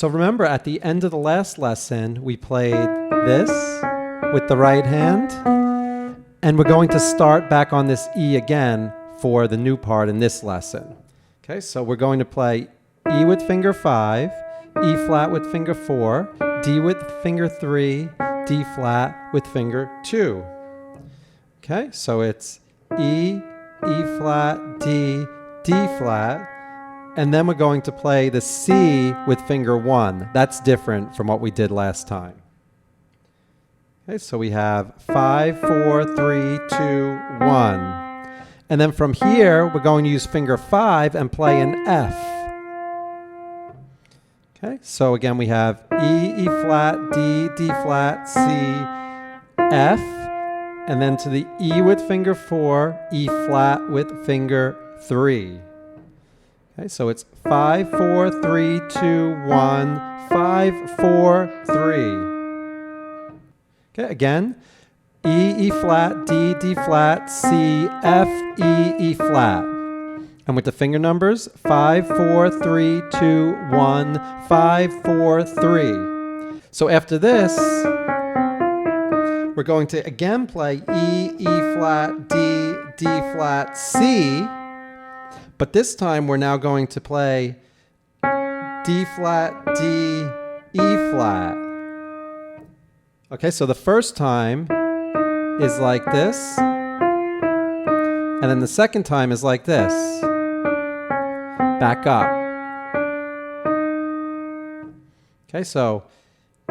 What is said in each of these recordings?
So remember, at the end of the last lesson, we played this with the right hand, and we're going to start back on this E again for the new part in this lesson. Okay, so we're going to play E with finger 5, E flat with finger 4, D with finger 3, D flat with finger 2. Okay, so it's E, E flat, D, D flat, and then we're going to play the C with finger 1. That's different from what we did last time. Okay, so we have 5, 4, 3, 2, 1. And then from here, we're going to use finger 5 and play an F. Okay, so again, we have E, E flat, D, D flat, C, F, and then to the E with finger 4, E flat with finger 3. Okay, so it's 5, 4, 3, 2, 1, 5, 4, 3. Okay, again, E, E flat, D, D flat, C, F, E, E flat. And with the finger numbers, 5, 4, 3, 2, 1, 5, 4, 3. So after this, we're going to again play E, E flat, D, D flat, C. But this time we're now going to play D flat, D, E flat. Okay, so the first time is like this, and then the second time is like this. Back up. Okay, so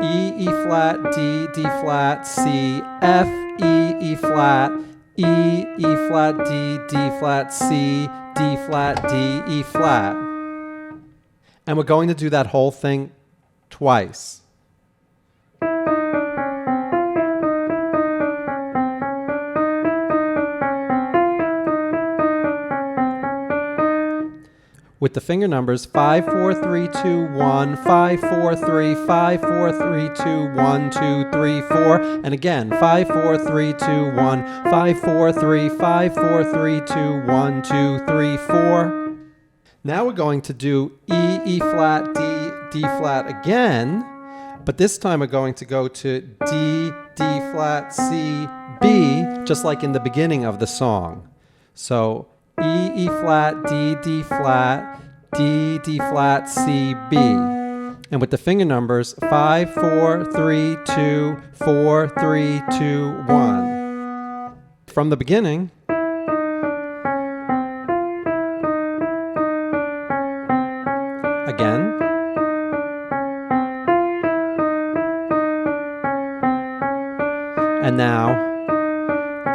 E, E flat, D, D flat, C, F, E, E flat, E, E flat, D, D flat, C, D flat, D, E flat. And we're going to do that whole thing twice. With the finger numbers 5, 4, 3, 2, 1, 5, 4, 3, 5, 4, 3, 2, 1, 2, 3, 4, and again 5, 4, 3, 2, 1, 5, 4, 3, 5, 4, 3, 2, 1, 2, 3, 4. Now we're going to do E, E flat, D, D flat again, but this time we're going to go to D, D flat, C, B, just like in the beginning of the song. So E, E flat, D, D flat, D, D flat, C, B. And with the finger numbers, 5, 4, 3, 2, 4, 3, 2, 1. From the beginning, again. And now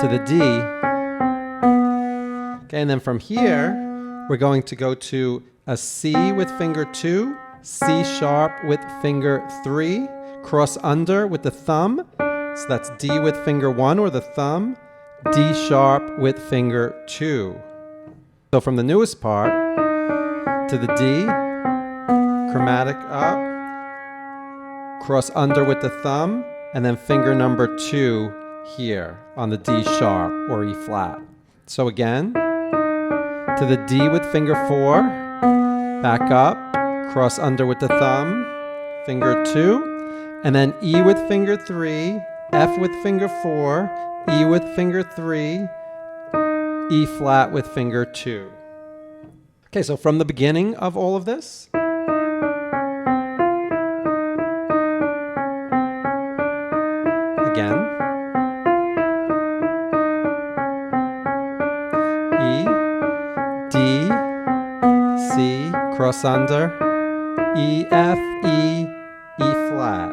to the D. Okay, and then from here, we're going to go to a C with finger 2, C sharp with finger 3, cross under with the thumb, so that's D with finger 1 or the thumb, D sharp with finger 2. So from the newest part to the D, chromatic up, cross under with the thumb, and then finger number 2 here on the D sharp or E flat. So again, to the D with finger 4, back up, cross under with the thumb, finger 2, and then E with finger 3, F with finger 4, E with finger 3, E flat with finger 2. Okay, so from the beginning of all of this, again, E, D, C, cross under, E, F, E, E flat.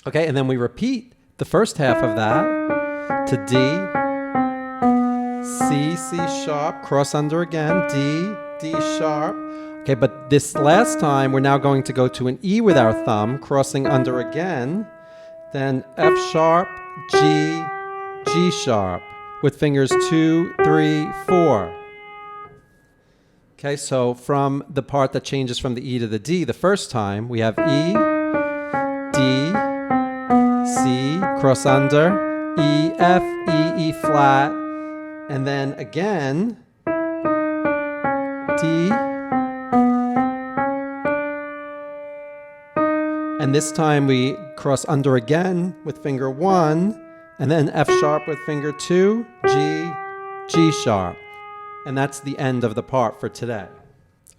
Okay, and then we repeat the first half of that to D, C, C sharp, cross under again, D, D sharp. Okay, but this last time we're now going to go to an E with our thumb, crossing under again, then F sharp, G, G sharp, with fingers 2, 3, 4. Okay, so from the part that changes from the E to the D, the first time we have E, D, C, cross under, E, F, E, E flat, and then again, D, And this time we cross under again with finger 1, and then F sharp with finger 2, G, G sharp. And that's the end of the part for today.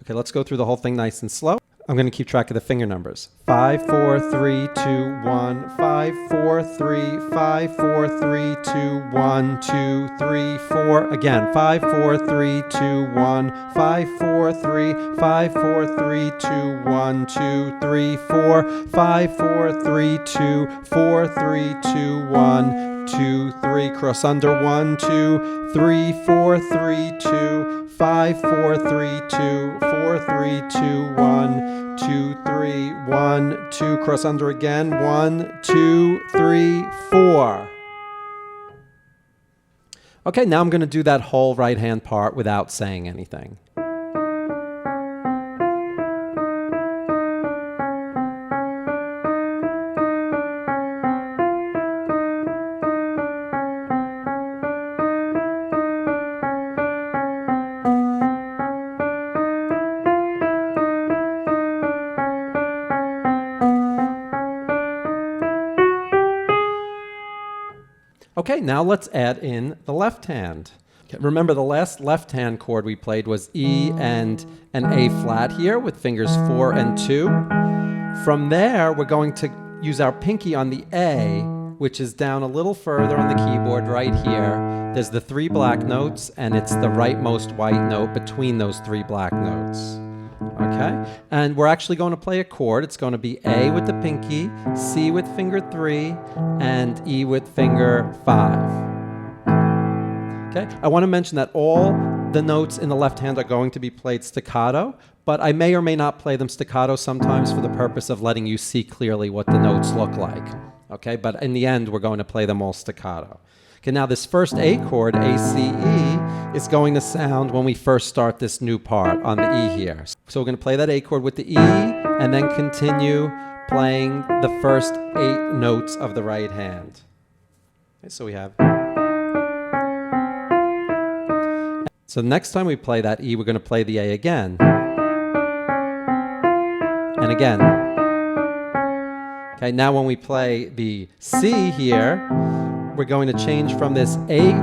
Okay, let's go through the whole thing nice and slow. I'm going to keep track of the finger numbers. 5, 4, 3, 2, 1, 5, 4, 3, 5, 4, 3, 2, 1, 2, 3, 4. Again, 5, 4, 3, 2, 1, 5, 4, 3, 5, 4, 3, 2, 1, 2, 3, 4, 5, 4, 3, 2, 4, 3, 2, 1, 2, 3. Cross under 1, 2, 3, 4, 3, 2, 5, 4, 3, 2, 4, 3, 2, 1, 2, 3, 1, 2. Cross under again. 1, 2, 3, 4. Okay, now I'm going to do that whole right hand part without saying anything. Okay, now let's add in the left hand. Okay, remember the last left hand chord we played was E and an A flat here with fingers 4 and 2. From there, we're going to use our pinky on the A, which is down a little further on the keyboard right here. There's the 3 black notes, and it's the rightmost white note between those 3 black notes. Okay, and we're actually going to play a chord. It's going to be A with the pinky, C with finger 3, and E with finger 5. Okay, I want to mention that all the notes in the left hand are going to be played staccato, but I may or may not play them staccato sometimes for the purpose of letting you see clearly what the notes look like. Okay, but in the end, we're going to play them all staccato. Okay, now this first A chord, A-C-E, is going to sound when we first start this new part on the E here. So we're going to play that A chord with the E, and then continue playing the first 8 notes of the right hand. Okay, so we have... So next time we play that E, we're going to play the A again. And again. Okay, now when we play the C here, we're going to change from this A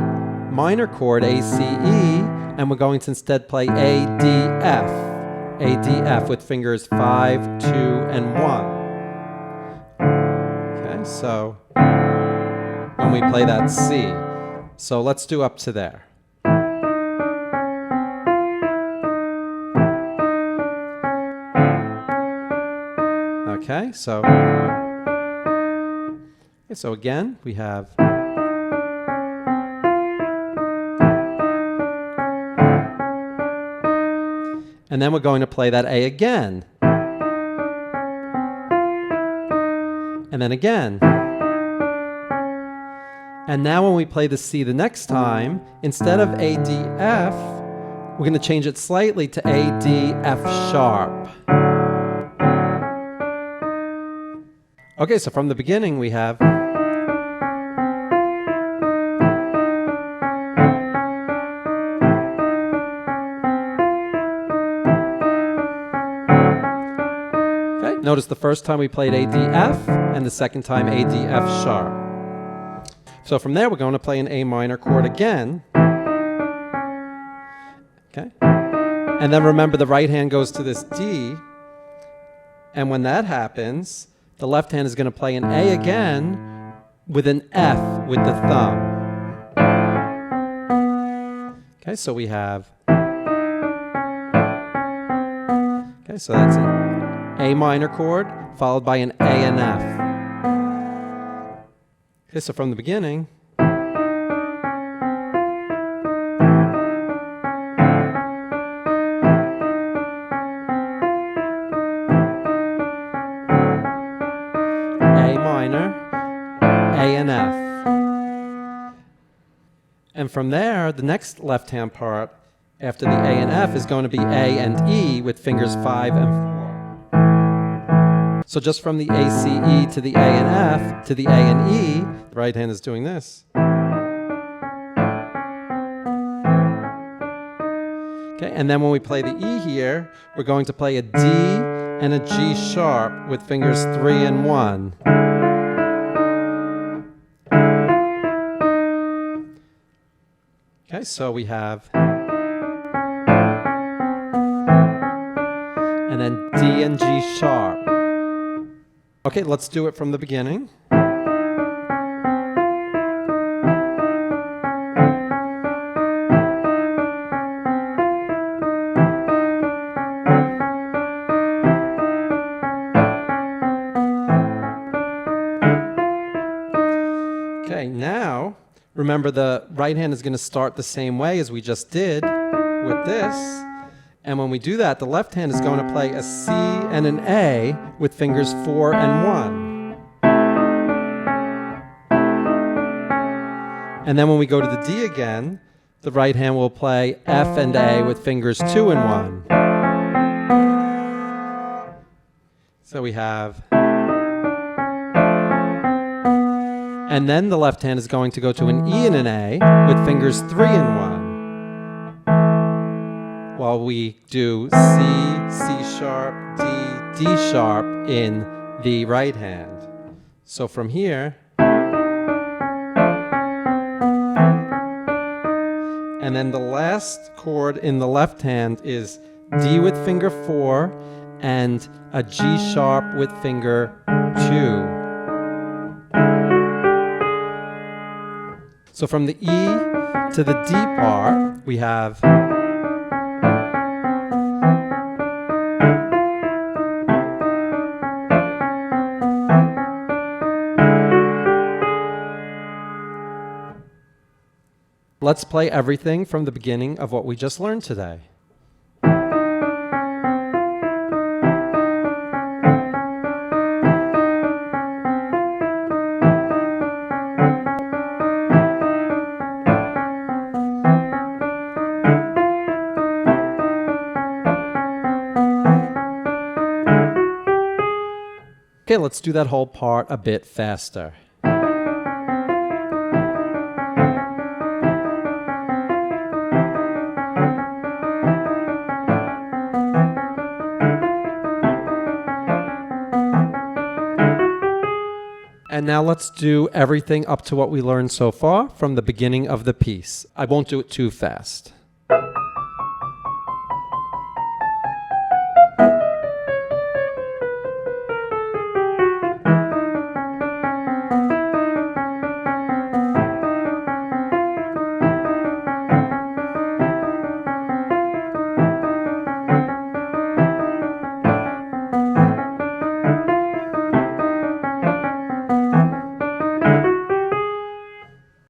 minor chord, A-C-E, and we're going to instead play A-D-F. A-D-F with fingers 5, 2, and 1. Okay, so when we play that C. So let's do up to there. Okay, so again, we have... And then we're going to play that A again. And then again. And now when we play the C the next time, instead of A-D-F, we're going to change it slightly to A-D-F sharp. Okay, so from the beginning we have... Notice the first time we played A-D-F, and the second time A-D-F sharp. So from there, we're going to play an A minor chord again. Okay? And then remember, the right hand goes to this D, and when that happens, the left hand is going to play an A again with an F with the thumb. Okay, so we have... Okay, so that's an A minor chord, followed by an A and F. Okay, so from the beginning, A minor, A and F. And from there, the next left-hand part after the A and F is going to be A and E with fingers 5 and 4. So just from the A-C-E to the A and F to the A and E, the right hand is doing this. Okay, and then when we play the E here, we're going to play a D and a G sharp with fingers 3 and 1. Okay, so we have, and then D and G sharp. Okay, let's do it from the beginning. Okay, now remember the right hand is going to start the same way as we just did with this. And when we do that, the left hand is going to play a C and an A with fingers 4 and 1. And then when we go to the D again, the right hand will play F and A with fingers 2 and 1. So we have... And then the left hand is going to go to an E and an A with fingers 3 and 1. While we do C, C sharp, D, D sharp in the right hand. So from here, and then the last chord in the left hand is D with finger 4 and a G sharp with finger 2. So from the E to the D part, we have let's play everything from the beginning of what we just learned today. Okay, let's do that whole part a bit faster. And now let's do everything up to what we learned so far from the beginning of the piece. I won't do it too fast.